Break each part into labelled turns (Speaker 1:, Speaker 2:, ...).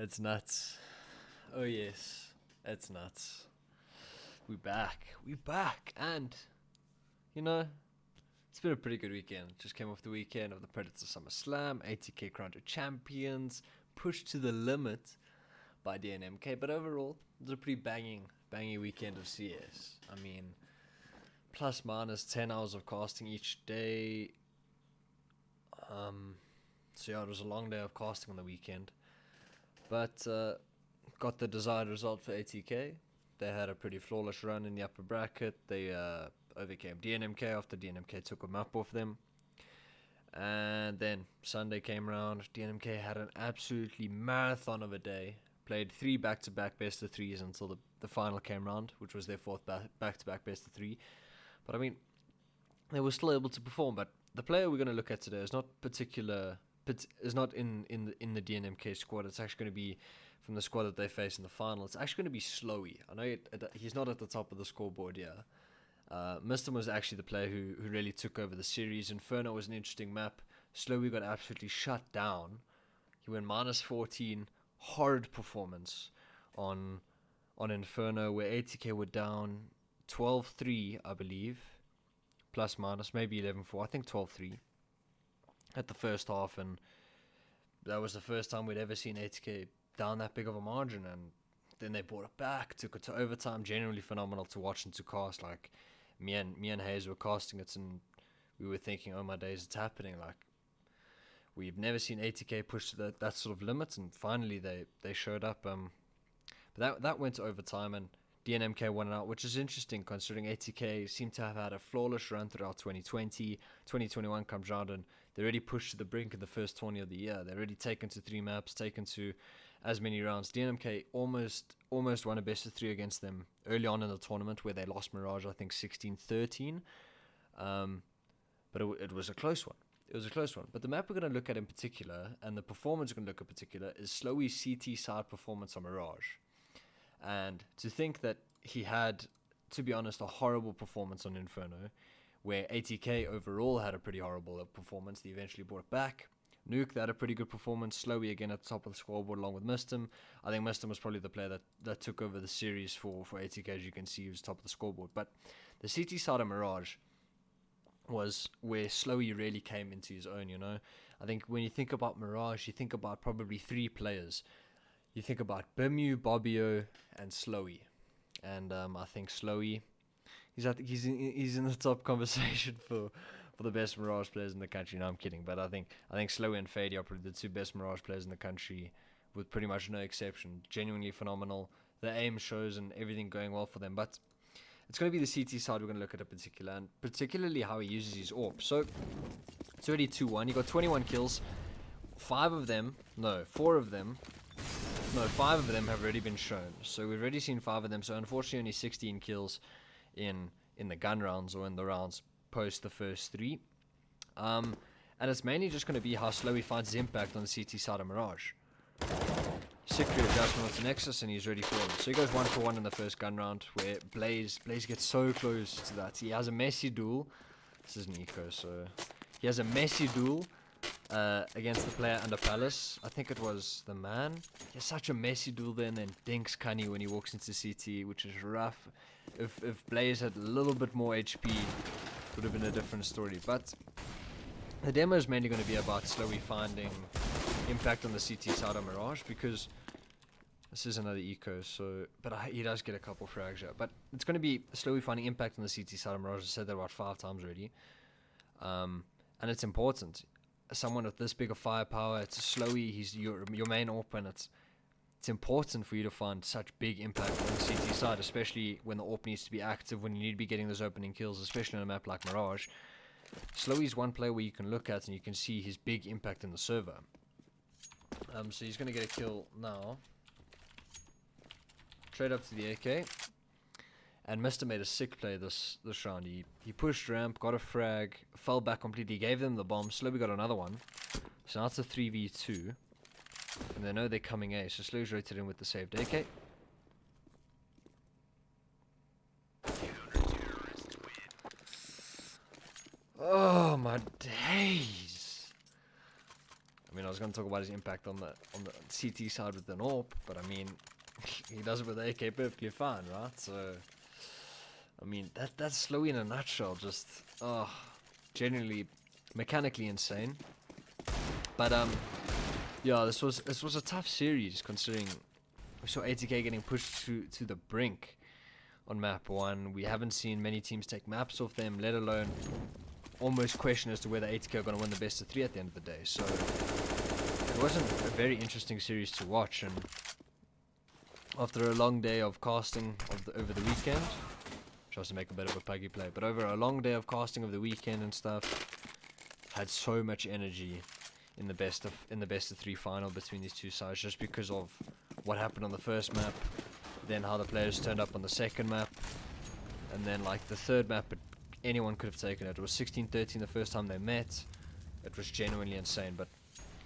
Speaker 1: It's nuts. Oh yes, it's nuts. We back. We back. And, you know, it's been a pretty good weekend. Just came off the weekend of the Predator Summer Slam, 80k crowned champions, pushed to the limit by DNMK. But overall, it was a pretty banging weekend of CS. I mean, plus minus 10 hours of casting each day. So yeah, it was a long day of casting on the weekend. But got the desired result for ATK. They had a pretty flawless run in the upper bracket. They overcame DNMK after DNMK took a map off them. And then Sunday came around. DNMK had an absolutely marathon of a day. Played 3 back-to-back best of 3s until the final came round, which was their 4th back-to-back best of 3. But I mean, they were still able to perform. But the player we're going to look at today is not in the DNMK squad. It's actually going to be from the squad that they face in the final. It's actually going to be SloWye. I know he's not at the top of the scoreboard here. Miston was actually the player who really took over the series. Inferno was an interesting map. SloWye got absolutely shut down. He went minus 14. Horrid performance on Inferno, where ATK were down 12-3, I believe. Plus minus, maybe 11-4. I think 12-3 at the first half, and that was the first time we'd ever seen ATK down that big of a margin. And then they brought it back, took it to overtime. Genuinely phenomenal to watch and to cast. Like me and Hayes were casting it, and we were thinking, oh my days, it's happening. Like, we've never seen ATK push to that sort of limit, and finally they showed up. But that went to overtime, and DNMK won it out, which is interesting considering ATK seemed to have had a flawless run throughout 2020. 2021 comes around, and they already pushed to the brink of the first tourney of the year. They're already taken to 3 maps, taken to as many rounds. DNMK almost won a best of 3 against them early on in the tournament, where they lost Mirage, I think 16-13. But it was a close one. It was a close one. But the map we're going to look at in particular, and the performance we're going to look at in particular, is SloWye's CT side performance on Mirage. And to think that he had, to be honest, a horrible performance on Inferno, where ATK overall had a pretty horrible performance. They eventually brought it back. Nuke, they had a pretty good performance. SloWye again at the top of the scoreboard along with Miston. I think Miston was probably the player that took over the series for ATK. As you can see, he was top of the scoreboard. But the CT side of Mirage was where SloWye really came into his own, you know. I think when you think about Mirage, you think about probably 3 players. You think about Bimu, Bobbio, and SloWye. And I think SloWye, he's in the top conversation for the best Mirage players in the country. No, I'm kidding, but I think SloWye and Fady are probably the 2 best Mirage players in the country, with pretty much no exception. Genuinely phenomenal. The aim shows and everything going well for them. But it's going to be the CT side we're going to look at in particular, and particularly how he uses his AWP. So it's already 2-1. He got 21 kills. 4 of them have already been shown. So we've already seen 5 of them. So unfortunately only 16 kills in the gun rounds, or in the rounds post the first 3. And it's mainly just going to be how SloWye finds his impact on the CT side of Mirage. Sick adjustment onto Nexus, and he's ready for it. So he goes 1 for 1 in the first gun round, where Blaze gets so close to that. He has a messy duel. This is Nico, so he has a messy duel against the player under Palace. I think it was the man. He has such a messy duel there, and then dinks Cunny when he walks into CT, which is rough. If Blaze had a little bit more HP, it would have been a different story. But the demo is mainly going to be about SloWye finding impact on the CT side of Mirage, because this is another eco, so he does get a couple frags here. But it's going to be SloWye finding impact on the CT side of Mirage. I said that about 5 times already. And it's important. Someone with this big of firepower, it's SloWye, he's your main AWP, and it's important for you to find such big impact on the CT side, especially when the AWP needs to be active, when you need to be getting those opening kills, especially on a map like Mirage. SloWye's one player where you can look at and you can see his big impact in the server. So he's going to get a kill now. Trade up to the AK. And Mr. made a sick play this round. He pushed ramp, got a frag, fell back completely, gave them the bomb. SloWye got another one. So now it's a 3v2. And they know they're coming A. So SloWye's rotated in with the saved AK. Oh my days. I mean, I was going to talk about his impact on the CT side with the AWP, but I mean, he does it with the AK perfectly fine, right? So, I mean, that's SloWye in a nutshell. Just, genuinely, mechanically insane. But yeah, this was a tough series considering we saw ATK getting pushed to the brink on map 1. We haven't seen many teams take maps off them, let alone almost question as to whether ATK are going to win the best of 3 at the end of the day. So it wasn't a very interesting series to watch, and after a long day of casting over the weekend, tries to make a bit of a puggy play, but over a long day of casting over the weekend and stuff, had so much energy in the best of 3 final between these two sides, just because of what happened on the first map, then how the players turned up on the second map, and then like the third map, anyone could have taken it. It was 16-13 the first time they met. It was genuinely insane, but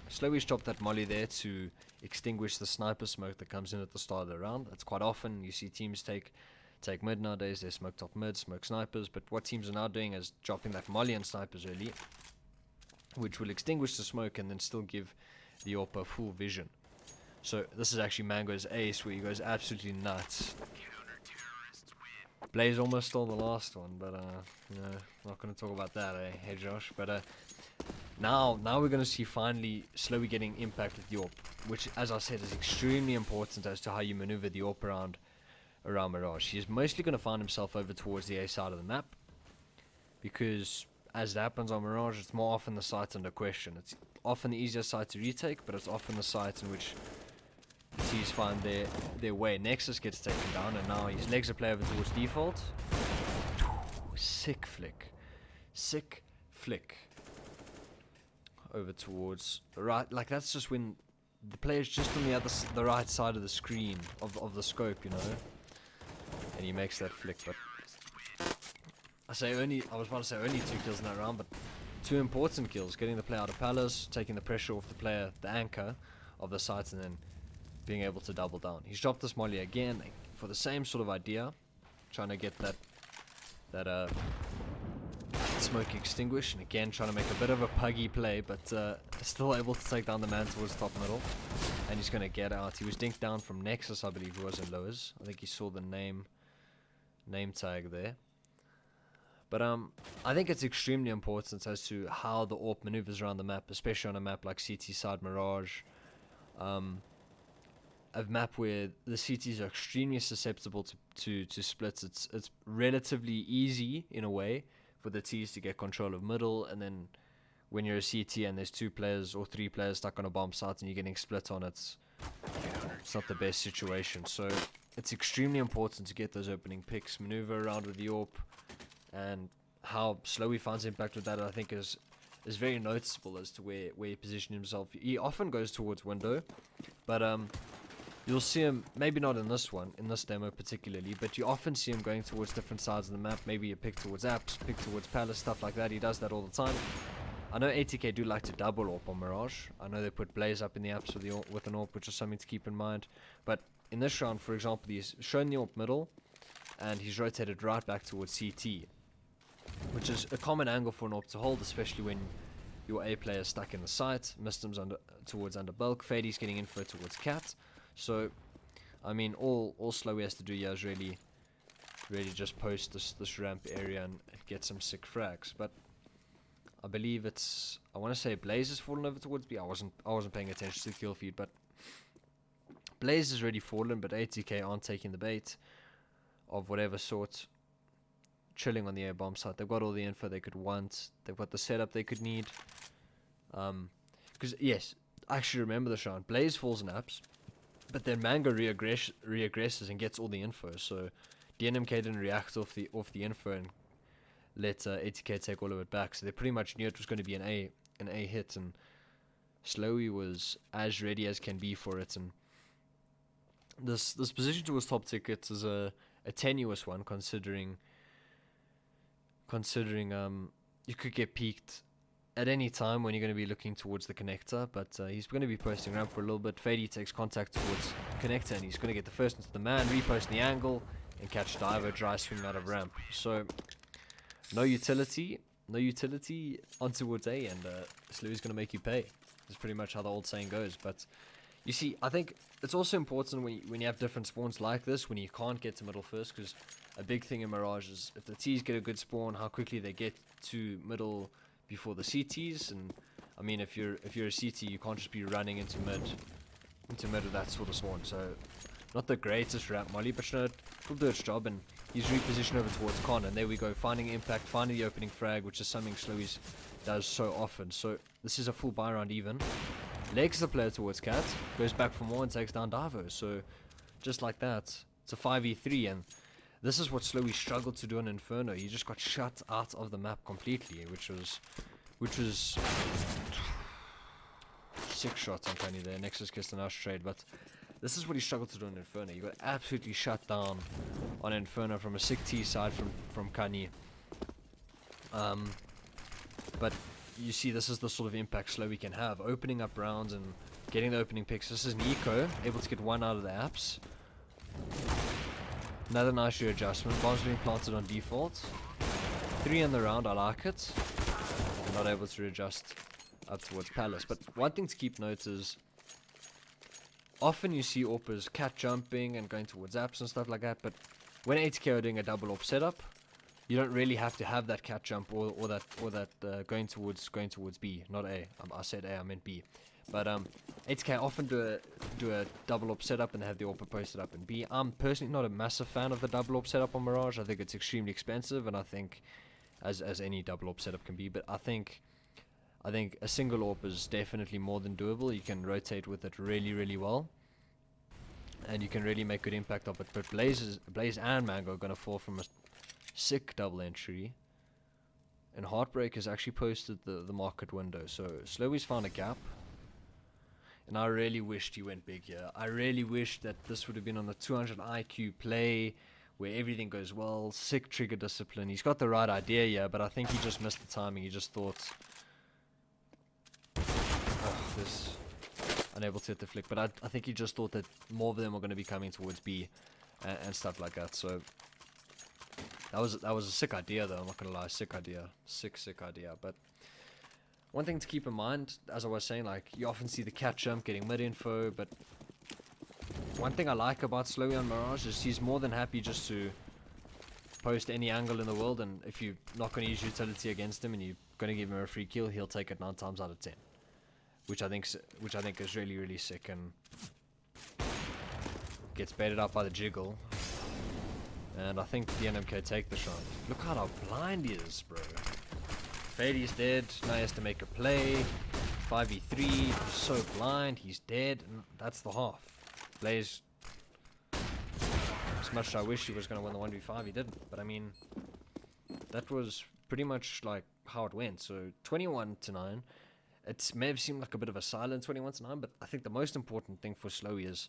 Speaker 1: SloWye dropped that molly there to extinguish the sniper smoke that comes in at the start of the round. It's quite often you see teams take mid nowadays. They smoke top mid, smoke snipers, but what teams are now doing is dropping that molly and snipers early, which will extinguish the smoke and then still give the AWP full vision. So this is actually Mango's ace, where he goes absolutely nuts. Blaze almost stole the last one, but you know, not going to talk about that, hey Josh. But now we're going to see finally SloWye getting impact with the AWP, which, as I said, is extremely important as to how you maneuver the AWP around Mirage. He's mostly going to find himself over towards the A side of the map, because as it happens on Mirage, it's more often the site under question. It's often the easier site to retake, but it's often the site in which T's find their way. Nexus gets taken down, and now his legs are play over towards default. Sick flick over towards the right. Like, that's just when the player's just on the right side of the screen of the scope, you know, and he makes that flick. But I was about to say only 2 kills in that round, but 2 important kills: getting the player out of Palace, taking the pressure off the player, the anchor of the site, and then being able to double down. He's dropped this molly again for the same sort of idea, trying to get that smoke extinguished, and again trying to make a bit of a puggy play, but still able to take down the man towards top middle, and he's going to get out. He was dinked down from Nexus, I believe, who was in lowers. I think he saw the name tag there. But I think it's extremely important as to how the AWP maneuvers around the map, especially on a map like CT side Mirage. A map where the CTs are extremely susceptible to splits. It's relatively easy in a way for the Ts to get control of middle, and then when you're a CT and there's 2 players or 3 players stuck on a bomb site and you're getting split on, it's not the best situation. So it's extremely important to get those opening picks, maneuver around with the AWP, and how SloWye finds impact with that, I think, is very noticeable as to where he positioned himself. He often goes towards window, but you'll see him, maybe not in this demo particularly, but you often see him going towards different sides of the map. Maybe a pick towards apps, pick towards Palace, stuff like that. He does that all the time. I know ATK do like to double AWP on Mirage. I know they put Blaze up in the apps with an AWP, which is something to keep in mind. But in this round, for example, he's shown the AWP middle, and he's rotated right back towards CT, which is a common angle for an AWP to hold, especially when your A player is stuck in the site. Mistim's towards under bulk. Fady's getting info towards Cat. So, I mean, all SloWye has to do here is really just post this ramp area and get some sick frags. But I believe I want to say Blaze has fallen over towards B. I wasn't paying attention to the kill feed, but Blaze has already fallen, but ATK aren't taking the bait of whatever sort, chilling on the air bomb site. They've got all the info they could want. They've got the setup they could need. Because, yes, I actually remember this round. Blaze falls in apps, but then Mango reaggresses and gets all the info. So DNMK didn't react off the info and let ATK take all of it back. So they pretty much knew it was going to be an A hit, and SloWye was as ready as can be for it. And this position towards top tickets is a tenuous one, considering you could get peaked at any time when you're going to be looking towards the connector, but he's going to be posting ramp for a little bit. Fady takes contact towards connector, and he's going to get the first into the man, repost the angle, and catch diver dry swing out of ramp. So no utility on towards A, and SloWye's going to make you pay. That's pretty much how the old saying goes. But you see, I think it's also important when you have different spawns like this, when you can't get to middle first, because a big thing in Mirage is if the T's get a good spawn, how quickly they get to middle before the CTs. And I mean, if you're a CT, you can't just be running into mid with that sort of spawn. So not the greatest ramp molly, but you know, it'll do its job. And he's repositioned over towards Con, and there we go, finding impact, finding the opening frag, which is something SloWye does so often. So this is a full buy round even. Legs the player towards Cat, goes back for more and takes down Davo. So just like that, it's a 5v3, and this is what SloWye struggled to do on Inferno. He just got shut out of the map completely, which was 6 shots on Kanye there. Nexus kissed an trade, but this is what he struggled to do on Inferno. He got absolutely shut down on Inferno from a sick T side from Kanye. But you see, this is the sort of impact SloWye can have, opening up rounds and getting the opening picks. This is Nico, able to get 1 out of the apps. Another nice readjustment. Bombs being planted on default. 3 in the round, I like it. Not able to readjust up towards Palace. But one thing to keep note is, often you see AWPers cat jumping and going towards apps and stuff like that, but when ATK are doing a double AWP setup, you don't really have to have that cat jump or that going towards B, not A. I said A, I meant B. But ATK often do a double AWP setup and they have the AWP posted up in B. I'm personally not a massive fan of the double AWP setup on Mirage. I think it's extremely expensive, and I think as any double AWP setup can be, but I think a single AWP is definitely more than doable. You can rotate with it really, really well, and you can really make good impact of it. But Blaze and Mango are going to fall from a sick double entry, and Heartbreak has actually posted the market window. So SloWye's found a gap, and I really wished he went big here. I really wished that this would have been on a 200 IQ play where everything goes well, sick trigger discipline. He's got the right idea here, but I think he just missed the timing. He just thought, this unable to hit the flick, but I think he just thought that more of them were going to be coming towards B and stuff like that. So that was a sick idea, though. I'm not gonna lie, sick idea, sick idea. But one thing to keep in mind, as I was saying, like, you often see the cat jump getting mid info, but one thing I like about SloWye on Mirage is he's more than happy just to post any angle in the world, and if you're not going to use utility against him and you're going to give him a free kill, he'll take it 9 times out of 10, which I think is really, really sick, and gets baited out by the jiggle. And I think the NMK take the shot. Look how blind he is, bro. Fade's dead. Now he has to make a play. 5v3. He's so blind. He's dead. And that's the half. Blaze. As much as I wish he was going to win the 1v5, he didn't. But I mean, that was pretty much like how it went. So 21-9. It may have seemed like a bit of a silent 21-9, but I think the most important thing for SloWye is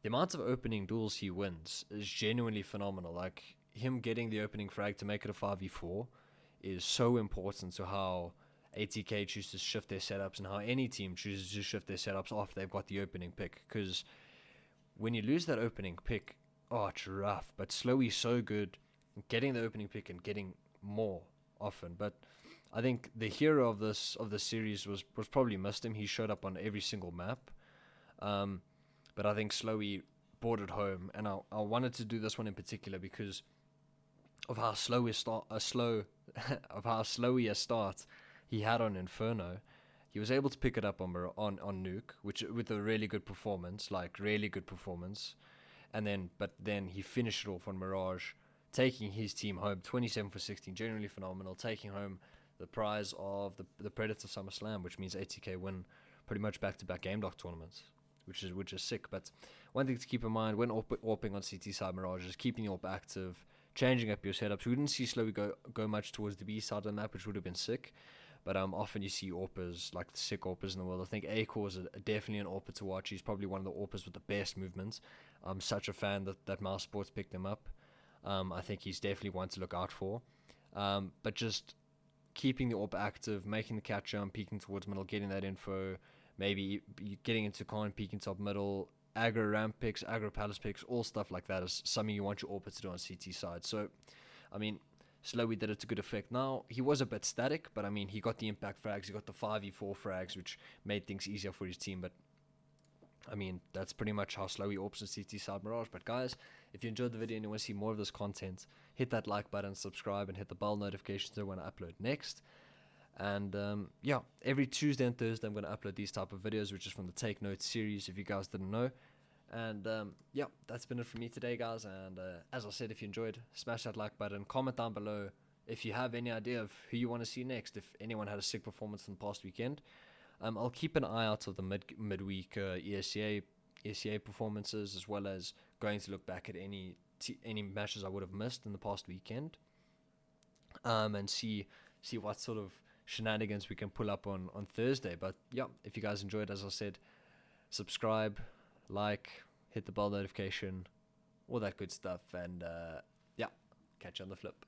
Speaker 1: the amount of opening duels he wins is genuinely phenomenal. Like, him getting the opening frag to make it a 5v4 is so important to how ATK chooses to shift their setups and how any team chooses to shift their setups after they've got the opening pick. Because when you lose that opening pick, oh, it's rough. But SloWye's so good at getting the opening pick and getting more often. But I think the hero of this series was probably missed him. He showed up on every single map. But I think SloWye brought it home, and I wanted to do this one in particular because of how slow a start he had on Inferno. He was able to pick it up on Nuke, which with a really good performance, but then he finished it off on Mirage, taking his team home 27 for 16, generally phenomenal, taking home the prize of the Predator SummerSlam, which means ATK win pretty much back-to-back Gamedock tournaments, which is sick. But one thing to keep in mind when AWPing on CT side Mirage is keeping your AWP active, changing up your setups. We didn't see SloWye go much towards the B side of the map, which would have been sick. But often you see AWPers, like the sick AWPers in the world. I think A-Core is definitely an AWPer to watch. He's probably one of the AWPers with the best movements. I'm such a fan that Mouse Sports picked him up. I think he's definitely one to look out for. But just keeping the AWP active, making the cat jump, peeking towards middle, getting that info, maybe getting into con, peeking top middle, aggro ramp picks, aggro palace picks, all stuff like that is something you want your AWPer to do on CT side. So, I mean, SloWye did it to good effect. Now, he was a bit static, but I mean, he got the impact frags, he got the 5v4 frags, which made things easier for his team. But I mean, that's pretty much how SloWye ops in CT side Mirage. But guys, if you enjoyed the video and you want to see more of this content, hit that like button, subscribe, and hit the bell notification so when I upload next. And yeah, every Tuesday and Thursday I'm going to upload these type of videos, which is from the Take Notes series, if you guys didn't know. And yeah, that's been it for me today, guys. And as I said, if you enjoyed, smash that like button, comment down below if you have any idea of who you want to see next, if anyone had a sick performance in the past weekend. I'll keep an eye out of the midweek ESCA performances, as well as going to look back at any matches I would have missed in the past weekend, and see what sort of shenanigans we can pull up on Thursday. But yeah, if you guys enjoyed, as I said, subscribe, like, hit the bell notification, all that good stuff, and yeah, catch you on the flip.